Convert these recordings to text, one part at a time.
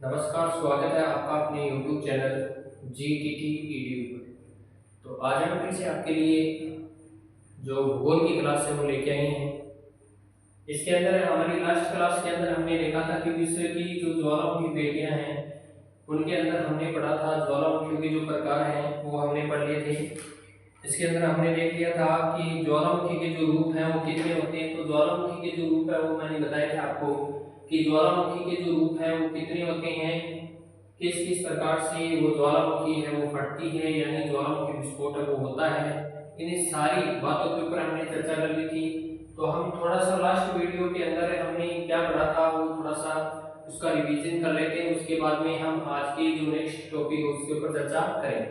नमस्कार, स्वागत है आपका अपने YouTube चैनल GTT EDU पर। तो आज हम फिर से आपके लिए जो भूगोल की क्लास है वो लेके आए हैं। इसके अंदर हमारी लास्ट क्लास के अंदर हमने देखा था कि विश्व की जो ज्वालामुखी बेटियां हैं उनके अंदर हमने पढ़ा था ज्वालामुखियों के जो प्रकार हैं वो हमने पढ़ लिए थे। इसके अंदर हमने देख लिया था कि ज्वालामुखी के जो रूप हैं वो कितने होते हैं। तो ज्वालामुखी के जो रूप है वो मैंने बताया था आपको कि ज्वालामुखी के जो रूप है वो कितने होते हैं, किस किस प्रकार से वो ज्वालामुखी है वो फटती है, यानी ज्वालामुखी विस्फोट वो होता है। इन सारी बातों के ऊपर हमने चर्चा कर ली थी। तो हम थोड़ा सा लास्ट वीडियो के अंदर हमने क्या पढ़ा था वो थोड़ा सा उसका रिवीजन कर लेते हैं, उसके बाद में हम आज की जो नेक्स्ट टॉपिक है उसके ऊपर चर्चा करेंगे।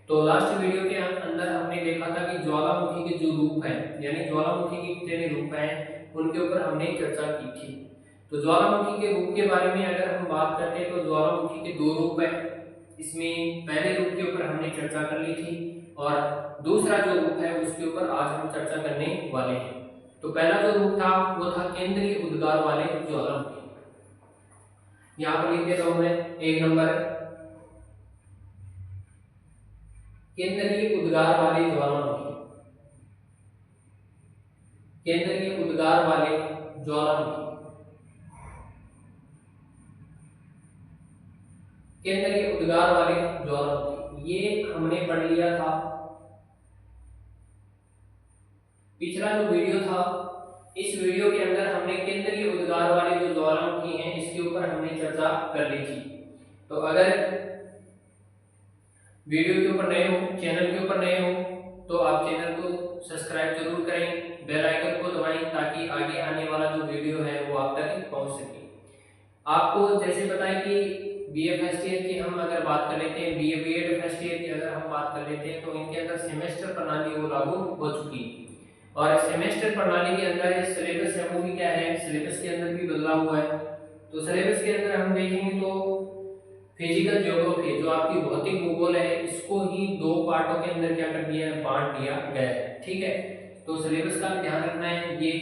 तो लास्ट वीडियो के अंदर हमने देखा था कि ज्वालामुखी के जो रूप है यानी ज्वालामुखी के कितने रूप हैं उनके ऊपर हमने चर्चा की थी। तो ज्वालामुखी के रूप के बारे में अगर हम बात करते हैं तो ज्वालामुखी के दो रूप हैं। इसमें पहले रूप के ऊपर हमने चर्चा कर ली थी और दूसरा जो रूप है उसके ऊपर आज हम चर्चा करने वाले हैं। तो पहला जो रूप था वो था केंद्रीय उद्गार वाले ज्वालामुखी। यहाँ पर लिख देता हूं मैं, एक नंबर केंद्रीय उद्गार वाले ज्वालामुखी। केंद्रीय उद्गार वाले ज्वालामुखी, केंद्रीय उद्गार वाले ज्वालामुखी, ये हमने पढ़ लिया था। पिछला जो वीडियो था इस वीडियो के अंदर हमने केंद्रीय उद्गार वाले जो ज्वालामुखी हैं इसके ऊपर हमने चर्चा कर ली थी। तो अगर वीडियो के ऊपर नए हो, चैनल के ऊपर नए हो तो आप चैनल को सब्सक्राइब जरूर करें, बेल आइकन को दबाएं ताकि आगे आने वाला जो वीडियो है वो आप तक पहुंच सके। आपको जैसे बताएं कि बीए फर्स्ट ईयर की हम अगर बात कर लेते हैं, बीए बीएड फर्स्ट ईयर की अगर हम बात कर लेते हैं तो इनके अंदर सेमेस्टर प्रणाली वो लागू हो चुकी है। और सेमेस्टर प्रणाली के अंदर सिलेबस है वो भी क्या है, सिलेबस के अंदर भी बदलाव हुआ है। तो सिलेबस के अंदर हम देखेंगे तो फिजिकल ज्योग्राफी जो आपकी भौतिक भूगोल है इसको ही दो पार्टों के अंदर क्या कर दिया है, बांट दिया गया है। ठीक है, तो सिलेबस का ध्यान रखना है, ये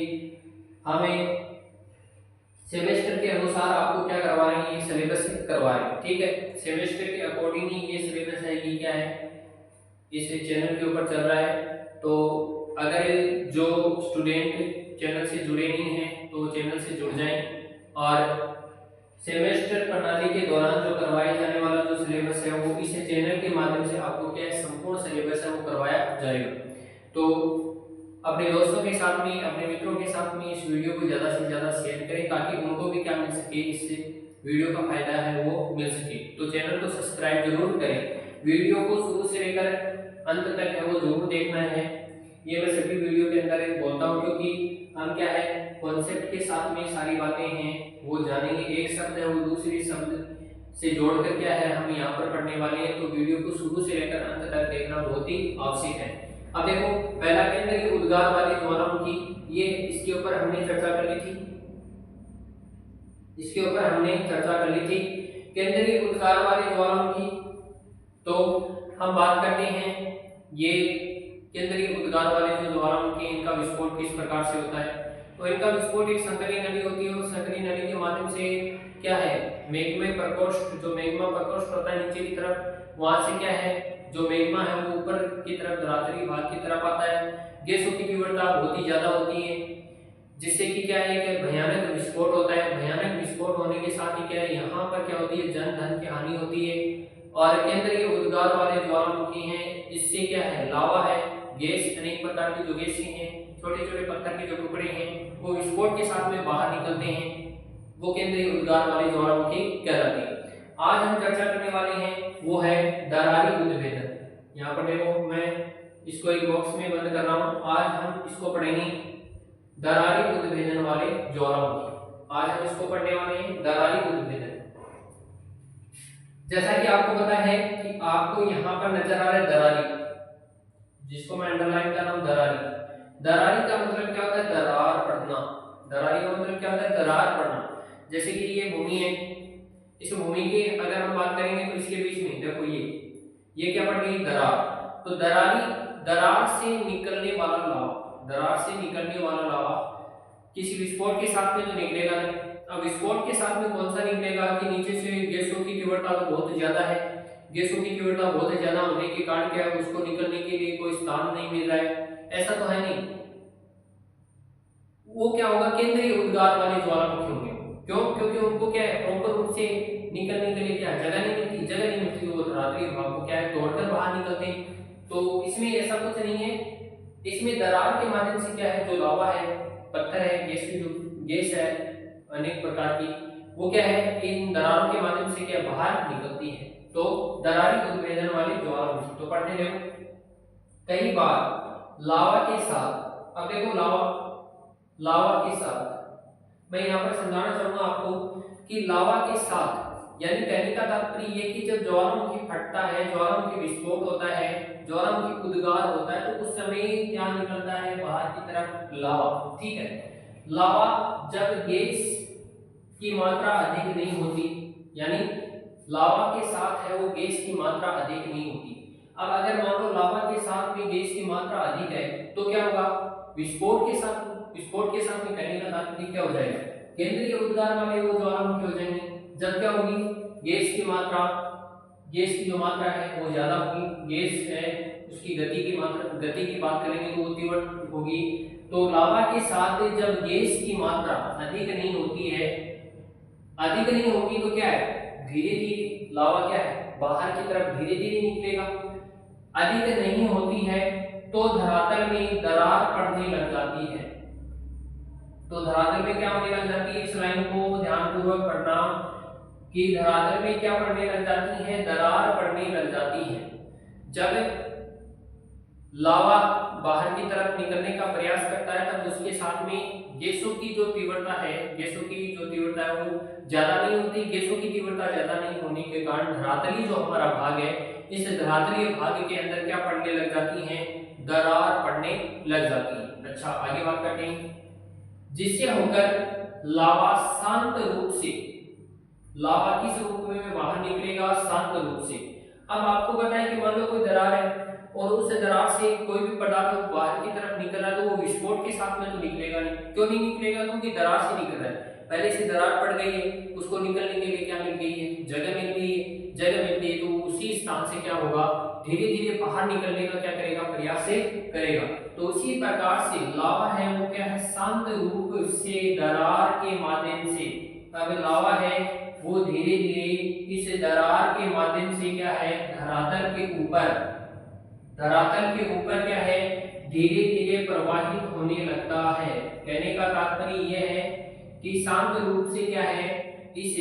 हमें सेमेस्टर के अनुसार आपको क्या करवा रहे हैं, ये सिलेबस करवा रहे हैं। ठीक है, सेमेस्टर के अकॉर्डिंग ही ये सिलेबस है, ये क्या है इस चैनल के ऊपर चल रहा है। तो अगर जो स्टूडेंट चैनल से जुड़े नहीं हैं तो चैनल से जुड़ जाएं और सेमेस्टर प्रणाली के दौरान जो करवाए जाने वाला जो सिलेबस है वो इस चैनल के माध्यम से आपको क्या है, संपूर्ण सिलेबस है वो करवाया जाएगा। तो अपने दोस्तों के साथ में, अपने मित्रों के साथ में इस वीडियो को ज़्यादा से ज़्यादा शेयर करें ताकि उनको भी क्या मिल सके, इससे वीडियो का फायदा है वो मिल सके। तो चैनल को सब्सक्राइब जरूर करें, वीडियो को शुरू से लेकर अंत तक है वो जरूर देखना है। ये मैं सभी वीडियो के अंदर बोलता हूँ क्योंकि हम क्या है कॉन्सेप्ट के साथ में सारी बातें हैं वो जानेंगे। एक शब्द है वो दूसरी शब्द से जोड़कर क्या है हम यहाँ पर पढ़ने वाले हैं। तो वीडियो को शुरू से लेकर अंत तक देखना बहुत ही आवश्यक है। अब देखो, पहला केंद्रीय उद्गार वाले ज्वालामुखी, ये इसके ऊपर हमने चर्चा कर ली थी, इसके ऊपर हमने चर्चा कर ली थी केंद्रीय उद्गार वाले ज्वालामुखी। तो हम बात करते हैं ये केंद्रीय उद्गार वाले जो ज्वालामुखी इनका विस्फोट किस प्रकार से होता है। तो इनका विस्फोट एक संकरी नली होती है और संकरी नली के माध्यम से क्या है मैग्मा प्रकोष्ठ, जो मैग्मा प्रकोष्ठ होता है नीचे की तरफ, वहां से क्या है जो मैग्मा है वो ऊपर की तरफ धरातली भाग की तरफ आता है। गैसों की तीव्रता बहुत ही ज्यादा होती है जिससे कि क्या है कि भयानक विस्फोट होता है। भयानक विस्फोट होने के साथ ही क्या है यहाँ पर क्या होती है, जन धन की हानि होती है। और केंद्रीय उद्गार वाले ज्वालामुखी हैं इससे क्या है लावा है, गैस, अनेक प्रकार की जो गैसें हैं, छोटे छोटे पत्थर के जो टुकड़े हैं वो विस्फोट के साथ में बाहर निकलते हैं, वो केंद्रीय उद्गार वाले ज्वालामुखी कहलाती है। आज हम चर्चा करने वाले हैं वो है दरारी उद्भेदन। यहाँ पर देखो मैं इसको एक बॉक्स में बंद कर रहा हूँ। आज हम इसको पढ़ेंगे दरारी उद्भेदन वाले ज्वालामुखी। आज हम इसको पढ़ने वाले हैं दरारी उद्भेदन। जैसा कि आपको पता है कि आपको यहाँ पर नजर आ रहा है दरारी, जिसको मैं अंडरलाइन कर रहा हूँ दरारी। दरारी का मतलब क्या होता है, दरार पड़ना। दरारी का मतलब क्या होता है, दरार पड़ना। जैसे कि ये भूमि है, इस भूमि की अगर हम बात करेंगे तो इसके बीच में देखो ये क्या पड़ गई, दरार। तो दरारी, दरार से निकलने वाला लावा, दरार से निकलने वाला लावा किसी विस्फोट के साथ में तो निकलेगा नहीं, अब विस्फोट के साथ में कौन सा निकलेगा कि नीचे से गैसों की तीव्रता तो बहुत ज्यादा है, गैसों की तीव्रता बहुत ज्यादा होने के कारण क्या है उसको निकलने के लिए कोई स्थान नहीं मिल रहा है, ऐसा तो है नहीं। वो क्या होगा, केंद्रीय उद्गार वाले ज्वालामुखी होंगे। क्यों? क्योंकि उनको क्या है प्रॉपर रूप से निकलने के लिए क्या जगह नहीं मिलती, जगह नहीं मिलती तो वो धरातलीय भाग को क्या है तोड़कर बाहर निकलते हैं। तो इसमें ऐसा कुछ नहीं है, इसमें दरार के माध्यम से क्या है जो लावा है, पत्थर है, गैस की जो गैस है अनेक प्रकार की, वो क्या है इन दरारों के माध्यम से क्या बाहर निकलती है। तो दरारी उद्भेदन वाले ज्वालामुखी तो पढ़ते रहो। कई बार लावा के साथ, अब देखो लावा के साथ मैं यहाँ पर समझाना चाहूंगा आपको कि लावा के साथ यानी कहने का तात्पर्य ये कि जब ज्वालामुखी फटता है, ज्वालामुखी विस्फोट होता है, ज्वालामुखी उद्गार होता है, तो उस समय क्या निकलता है बाहर की तरफ लावा। ठीक है, लावा जब गैस की मात्रा अधिक नहीं होती, यानी लावा के साथ है वो गैस की मात्रा अधिक नहीं होती। अब अगर मान लो लावा के साथ में गैस की मात्रा अधिक है तो क्या होगा, विस्फोट के साथ में कहने का तात्पर्य क्या हो जाएगा, केंद्रीय उद्गार वाले वो ज्वालामुखी हो जाएंगे। जब क्या होगी, गैस की जो मात्रा है वो ज्यादा होगी, गैस है उसकी गति की बात करेंगे तो वो तीव्र होगी। तो लावा के साथ जब गैस की मात्रा अधिक नहीं होगी तो क्या है धीरे धीरे लावा क्या है बाहर की तरफ धीरे धीरे निकलेगा। अधिक नहीं होती है तो धरातल में दरार पड़ने लग जाती है। तो धरातल में क्या होने लग जाती है, इस लाइन को ध्यानपूर्वक पढ़ना कि धरातल में क्या पड़ने लग जाती है, दरार पड़ने लग जाती है। जब लावा बाहर की तरफ निकलने का प्रयास करता है तब उसके साथ में गैसों की जो तीव्रता है वो ज्यादा नहीं होती। गैसों की तीव्रता ज्यादा नहीं होने के कारण धरातली जो हमारा भाग है, इस धरातलीय भाग के अंदर क्या पड़ने लग जाती है, दरार पड़ने लग जाती है। अच्छा आगे बात करते हैं, जिससे होकर लावा शांत रूप से, लावा किस रूप में बाहर निकलेगा, शांत रूप से। अब आपको पता है कि मान लो कोई दरार है और उस दरार से कोई भी पदार्थ बाहर की तरफ निकल रहा है तो वो विस्फोट के साथ में तो निकलेगा नहीं। क्यों नहीं निकलेगा, क्योंकि दरार से निकल रहा है, पहले से दरार पड़ गई है, उसको निकलने के लिए क्या मिल गई है, जगह मिल गई है, तो उसी स्थान से क्या होगा धीरे धीरे बाहर निकलने का क्या करेगा, प्रयास से करेगा। तो उसी प्रकार से लावा है वो क्या है शांत रूप से दरार के माध्यम से, अब लावा है वो धीरे धीरे इस दरार के माध्यम से क्या है धरातल के ऊपर क्या है धीरे धीरे प्रवाहित होने लगता है। कहने का तात्पर्य यह है कि शांत रूप से क्या है इस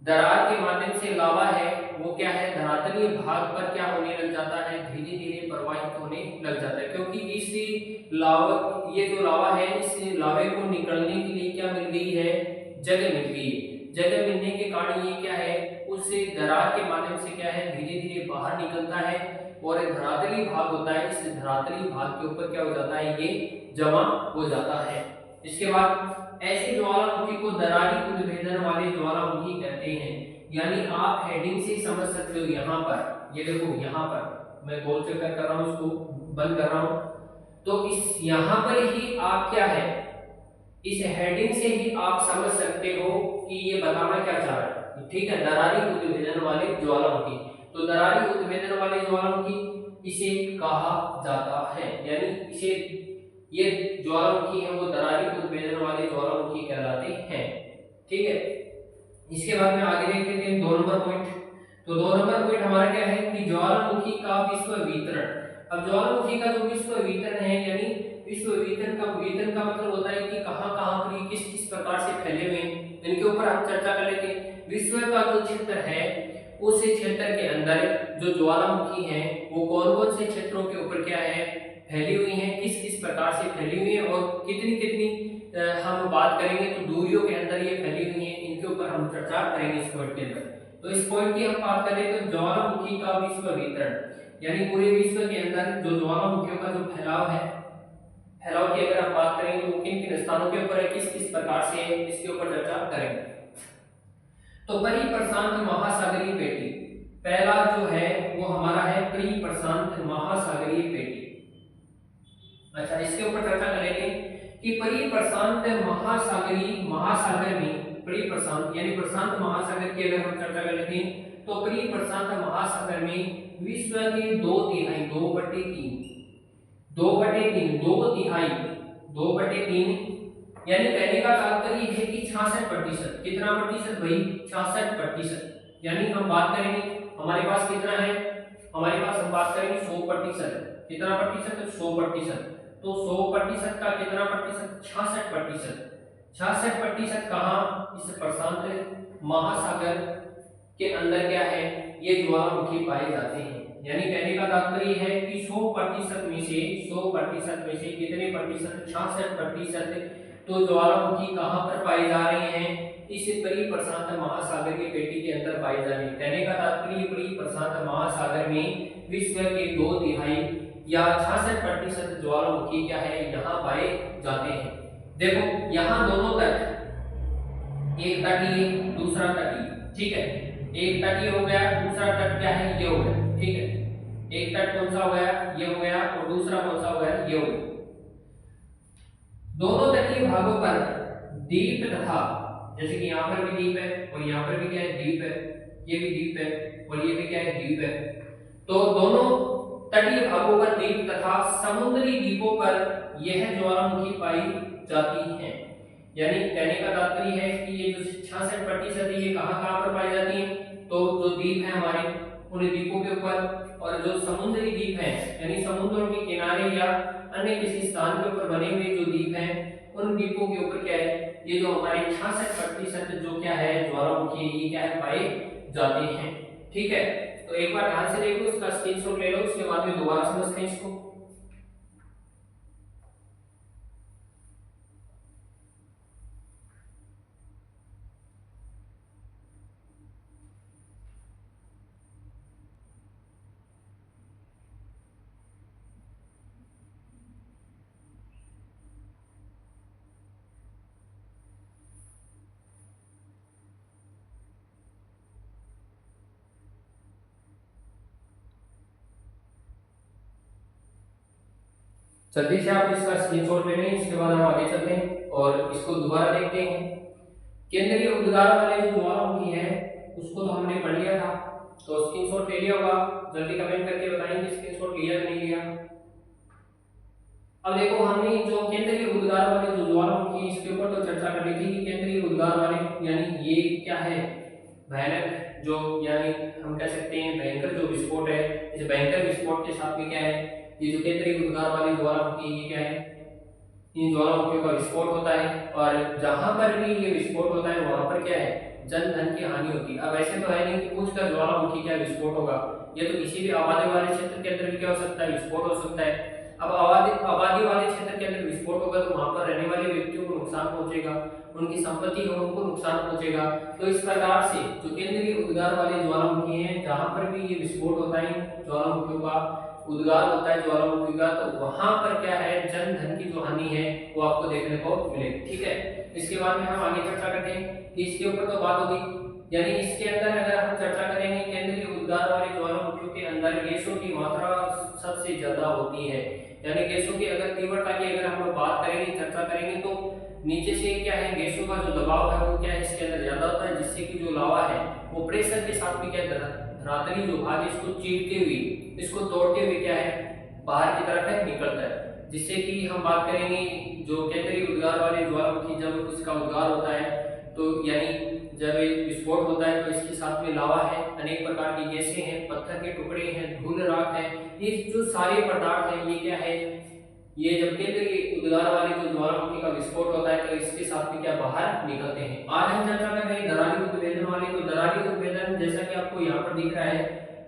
दरार के माध्यम से लावा है वो क्या है धरातलीय भाग पर क्या होने लग जाता है, धीरे धीरे प्रवाहित होने लग जाता है। क्योंकि इस लावा, ये जो लावा है इस लावे को निकलने के लिए क्या मिल गई है, जगह मिल गई है। जगह मिलने के कारण ये क्या है उस दरार के माध्यम से क्या है धीरे धीरे बाहर निकलता है और धरातलीय भाग होता है, इस धरातलीय भाग के ऊपर क्या हो जाता है, ये जमा हो जाता है। इसके बाद ऐसे ज्वालामुखी को दरारी उद्भेदन वाले ज्वालामुखी कहते हैं। यानी आप हेडिंग से समझ सकते हो, यहाँ पर ये देखो, यहाँ पर मैं गोल चक्कर कर रहा हूँ, उसको बंद कर रहा हूँ, तो इस यहाँ पर ही आप क्या है इस हेडिंग से ही आप समझ सकते हो कि ये बताना क्या चाह रहा है। ठीक है, दरारी उद्भेदन वाले ज्वालामुखी, तो दरारी उद्भेदन वाले ज्वालामुखी इसे कहा जाता है, यानी इसे ये ज्वालामुखी है वो दरारी उद्भेदन वाले ज्वालामुखी कहलाते हैं। ठीक है, इसके बाद में आगे देख लेते हैं 2 नंबर पॉइंट। तो 2 नंबर पॉइंट हमारा क्या है कि ज्वालामुखी का विश्व वितरण। अब ज्वालामुखी का जो विश्व वितरण है, यानी विश्व वितरण का मतलब होता है कि कहां-कहां पर ये किस प्रकार से फैले हुए हैं, इनके ऊपर हम चर्चा कर लेते हैं। विश्व का जो क्षेत्र है उस क्षेत्र के अंदर जो ज्वालामुखी है वो कौन-कौन से क्षेत्रों के ऊपर क्या है फैली हुई हैं, किस प्रकार से फैली हुई हैं और कितनी हम बात करेंगे तो दूरियों के अंदर ये फैली हुई हैं, इनके ऊपर हम चर्चा करेंगे इस पॉइंट के अंदर। तो इस पॉइंट की हम बात करें तो ज्वालामुखी का विश्व वितरण, यानी पूरे विश्व के अंदर जो ज्वालामुखियों का जो फैलाव है, फैलाव की अगर हम बात करें तो किन स्थानों के ऊपर है, किस प्रकार से है, इसके ऊपर चर्चा करेंगे। तो परिप्रशांत महासागरीय पेटी, पहला जो है वो हमारा है परिप्रशांत महासागरीय पेटी। अच्छा, इसके ऊपर चर्चा करेंगे कि परिप्रशांत महासागर में परिप्रशांत यानी प्रशांत महासागर की अगर हम चर्चा कर लेते हैं तो परिप्रशांत महासागर में विश्व के 2/3 2/3 2/3 2/3 यानी कहने का तात्पर्य है कि 66%। कितना प्रतिशत भाई? 66%। यानी हम बात करेंगे हमारे पास कितना है, हमारे पास हम बात करेंगे 100%। कितना प्रतिशत? 100%। तो 100% का कितना प्रतिशत? 66%। 66% कहाँ? इस प्रशांत महासागर के अंदर क्या है, ये ज्वालामुखी पाए जाते हैं। यानी कहने का तात्पर्य है कि 100% में से कितने प्रतिशत? 66%। तो ज्वालामुखी कहाँ पर पाए जा रहे हैं? इस परिप्रशांत महासागर की पेटी के अंदर पाए जा रहे हैं। कहने का तात्पर्य परिप्रशांत महासागर में विश्व के 2/3 या 66% ज्वालामुखी क्या है, यहाँ पाए जाते हैं। देखो यहाँ दोनों तट, एक तटीय दूसरा तटीय, ठीक है, एक तटीय हो गया, दूसरा तट क्या है, ये हो गया, ठीक है। एक तट कौन सा हो गया, ये हो गया, और दूसरा कौन सा हो गया, ये हो गया। दोनों तटीय भागों पर द्वीप तथा, जैसे कि यहाँ पर भी द्वीप है और यहाँ पर भी क्या है, द्वीप है, ये भी द्वीप है और ये भी क्या है, द्वीप है। तो दोनों तटीय भागों पर द्वीप तथा समुद्री द्वीपों पर यह ज्वालामुखी पाई जाती है। यानी कहने का तात्पर्य है कि ये जो 66% है ये कहाँ कहाँ पर पाई जाती है? तो जो द्वीप है हमारे, उन द्वीपों के ऊपर, और जो समुद्री द्वीप है यानी समुद्रों के किनारे या अन्य किसी स्थान के ऊपर बने हुए जो द्वीप हैं, उन द्वीपों के ऊपर क्या है, ये जो हमारे 66% जो क्या है ज्वालामुखी, ये क्या है, पाए जाते हैं। ठीक है, तो एक बार ध्यान से देखो, इसका स्क्रीनशॉट ले लो, उसके बाद में दोबारा समझते हैं इसको। जल्दी से आप इसका स्क्रीनशॉट ले लें, इसके बाद हम आगे चलते हैं और इसको दोबारा देखते हैं। केंद्रीय उद्गार वाले जो ज्वालामुखी है उसको तो हमने पढ़ लिया था, तो स्क्रीनशॉट ले लिया होगा, जल्दी कमेंट करके बताएंगे स्क्रीनशॉट लिया कि नहीं लिया। अब देखो, हमने जो केंद्रीय उद्गार वाले जो ज्वालामुखी इसके ऊपर तो चर्चा कर ली थी कि केंद्रीय उद्गार वाले यानी ये क्या है, भयानक जो, यानी हम कह सकते हैं भयंकर जो विस्फोट है, इस भयंकर विस्फोट के साथ में क्या है, ये जो केंद्रीय उद्गार वाली ज्वालामुखी ये क्या है, इन ज्वालामुखियों का विस्फोट होता है, और जहां पर भी ये विस्फोट होता है वहां पर क्या है, जन धन की हानि होती है। अब ऐसे तो है नहीं कि पूछकर ज्वालामुखी क्या विस्फोट होगा, ये तो किसी भी आबादी वाले क्षेत्र के अंदर भी क्या हो सकता है, विस्फोट हो सकता है। अब आबादी वाले क्षेत्र के अंदर विस्फोट होगा तो वहां पर रहने वाले व्यक्तियों को नुकसान पहुंचेगा, उनकी संपत्ति हो उनको नुकसान पहुंचेगा। तो इस प्रकार से जो केंद्रीय उद्गार वाले ज्वालामुखी हैं, जहां पर भी ये विस्फोट होता है, ज्वालामुखियों का उद्गार होता है ज्वालामुखी का, तो वहां पर क्या है, जन धन की जो हानि है वो आपको देखने को मिलेगी। ठीक है, इसके बाद में हम आगे चर्चा करते हैं कि इसके ऊपर तो बात होगी, यानी इसके अंदर अगर हम चर्चा करेंगे केंद्रीय उद्गार वाले ज्वालामुखियों के अंदर गैसों की मात्रा सबसे ज्यादा होती है। यानी गैसों की अगर तीव्रता की अगर हम बात करेंगे, चर्चा करेंगे, तो नीचे से क्या है, गैसों का जो दबाव है वो क्या है, इसके अंदर ज्यादा होता है, जिससे कि जो लावा है वो प्रेशर के साथ में क्या, धरातली जो भाग इसको चीरते हुए, इसको तोड़ते हुए क्या है, बाहर की तरफ है निकलता है। जिससे कि हम बात करेंगे जो केंद्रीय उद्गार वाले ज्वालामुखी जब इसका उद्गार होता है, तो यानी जब विस्फोट होता है तो इसके साथ में लावा है, अनेक प्रकार की गैसें हैं, पत्थर के टुकड़े हैं, धूल राख है, ये जो सारे पदार्थ हैं ये क्या है, ये जब केंद्रीय उद्गार वाले जो ज्वालामुखी का विस्फोट होता है तो इसके साथ में क्या बाहर निकलते हैं। आज हम चर्चा कर रहे हैं दरारी उद्भेदन वाले। तो दरारी उद्भेदन जैसा कि आपको यहाँ पर दिख रहा है,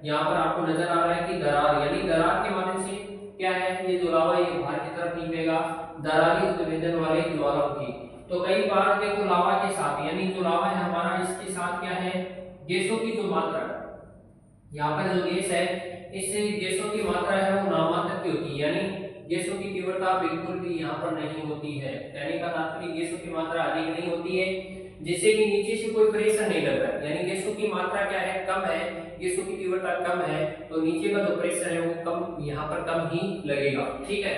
यहाँ पर आपको नजर आ रहा है कि दरार, यानी दरार के माध्यम से क्या है, ये जो लावा ये बाहर की तरफ निकलेगा, दरारी उद्भेदन वाले ज्वालामुखी। तो कई बार देखो लावा के साथ, यानी जो लावा है हमारा, इसके साथ क्या है, गैसों की जो मात्रा, यहाँ पर जो गैस है, इस गैसों की मात्रा है वो नामात्र की होती है, यानी गैसों की तीव्रता बिल्कुल भी यहाँ पर नहीं होती है। कहने का तात्पर्य गैसों की मात्रा अधिक नहीं होती है, जिससे कि नीचे से कोई प्रेशर नहीं लग रहा है, यानी गैसों की मात्रा क्या है, कम है, गैसों की तीव्रता कम है, तो नीचे का जो प्रेशर है वो कम, यहाँ पर कम ही लगेगा। ठीक है,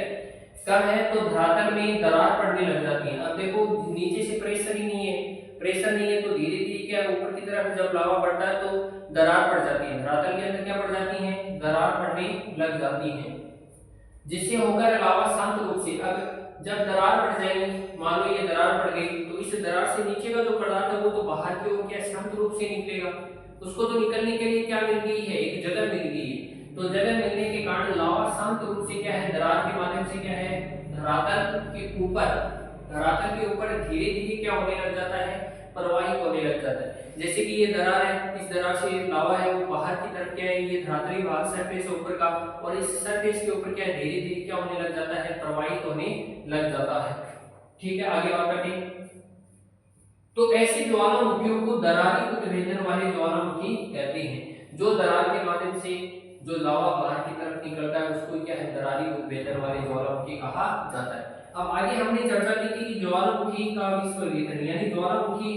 कम है तो धरातल में दरार पड़ने लग जाती है। अब देखो नीचे से प्रेशर ही नहीं है, प्रेशर नहीं है तो की तरफ जब लावा बढ़ता है तो दरार पड़ जाती है, धरातल के अंदर क्या पड़ जाती है, दरार पड़ने लग जाती है, जिससे होकर लावा शांत रूप से, अब जब दरार पड़ जाएगी, मान लो ये दरार पड़ गई, तो इस दरार से नीचे का जो पदार्थ है वो तो बाहर की ओर क्या शांत रूप से निकलेगा, उसको तो निकलने के लिए क्या मिल गई है, एक जगह मिल गई है। तो जगह मिलने के कारण लावा शांत रूप से क्या है, दरार के माध्यम से क्या है, धरातल के ऊपर, धरातल के ऊपर धीरे धीरे क्या होने लग जाता है, प्रवाहित होने लग जाता है। जैसे कि ये दरार है, इस दरार से लावा है वो बाहर की तरफ क्या है, ये धरातली भाग सरफेस है ऊपर का, और इस सरफेस के ऊपर क्या है, धीरे धीरे क्या होने लग जाता है, प्रवाहित होने लग जाता है। ठीक है, आगे बात करते हैं। तो ऐसे ज्वालामुखियों को दरारी उद्भेदन वाले ज्वालामुखी कहते हैं। जो दरार के माध्यम से जो लावा बाहर की तरफ निकलता है उसको क्या है, दरारी उद्भेदन वाले ज्वालामुखी कहा जाता है। अब आगे हमने चर्चा की थी कि ज्वालामुखी का विश्ववेधन, यानी ज्वालामुखी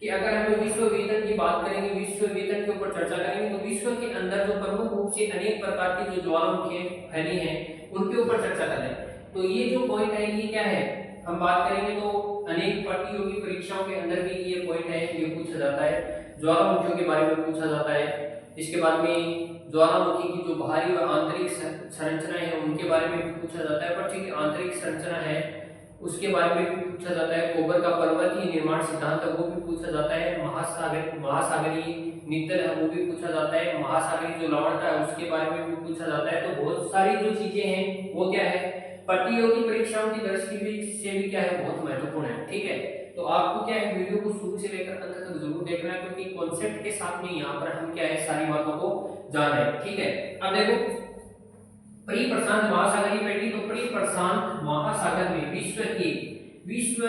कि अगर हम विश्ववेधन की बात करेंगे, विश्ववेधन के ऊपर चर्चा करेंगे, तो विश्व के अंदर जो प्रमुख रूप से अनेक प्रकार की जो ज्वालामुखी फैली हैं उनके ऊपर चर्चा करें। तो ये जो पॉइंट है ये क्या है, हम बात करेंगे तो अनेक प्रतियोगी परीक्षाओं के अंदर भी ये पॉइंट है, ये पूछा जाता है, ज्वालामुखियों के बारे में पूछा जाता है। इसके बाद में ज्वालामुखी की जो बाहरी और आंतरिक संरचना है उनके बारे में भी पूछा जाता है। पृथ्वी की आंतरिक संरचना है उसके बारे में भी पूछा जाता है। कोबर का पर्वतीय निर्माण सिद्धांत है वो भी पूछा जाता है। महासागरीय नितल है वो भी पूछा जाता है। महासागरीय जो लवणता है उसके बारे में भी पूछा जाता है। तो बहुत सारी जो चीजें हैं वो क्या है, प्रतियोगी परीक्षाओं की दृष्टि से भी क्या है, बहुत महत्वपूर्ण है। ठीक है, तो आपको क्या है, वीडियो को शुरू से लेकर अंत तक जरूर देखना है, क्योंकि कॉन्सेप्ट के साथ में यहाँ पर हम क्या है, सारी बातों को जान रहे हैं। ठीक है, अब देखो परिप्रशांत महासागरीय पेटी, तो परिप्रशांत महासागर में विश्व के 2/3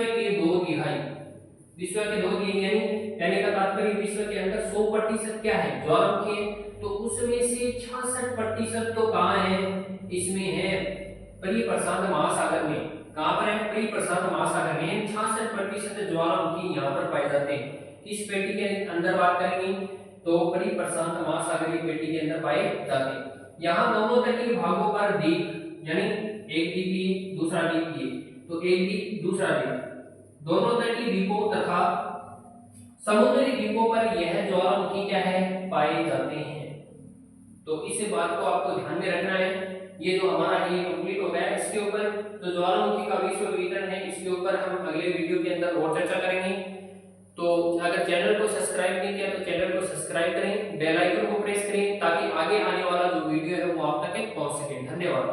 विश्व के 2/3 यानी का तात्पर्य विश्व के अंदर 100% क्या है, ज्वालामुखी है। तो उसमें से 66% तो कहाँ है, इसमें है परिप्रशांत महासागर में। कहाँ पर है, परिप्रशांत महासागर में 66% ज्वालामुखी यहाँ पर पाए जाते हैं। किस पेटी के अंदर बात करेंगे, तो परिप्रशांत महासागरीय पेटी के अंदर पाए जाते हैं। यहाँ दोनों तटीय भागों पर द्वीप, यानी एक द्वीपीय दूसरा द्वीपीय, तो एक द्वीप दूसरा द्वीप, दोनों तटीय द्वीपों तथा समुद्री द्वीपों पर यह ज्वालामुखी क्या है, पाए जाते हैं। तो इस बात को आपको ध्यान में रखना है। ये जो हमारा ये कंप्लीट हो गया है, इसके ऊपर जो ज्वालामुखी का विश्ववेधन है इसके ऊपर हम अगले वीडियो के अंदर और चर्चा करेंगे। तो अगर चैनल को सब्सक्राइब नहीं किया तो चैनल को सब्सक्राइब करें, बेल आइकन को प्रेस करें, ताकि आगे आने वाला जो वीडियो है वो आप तक पहुंच सके। धन्यवाद।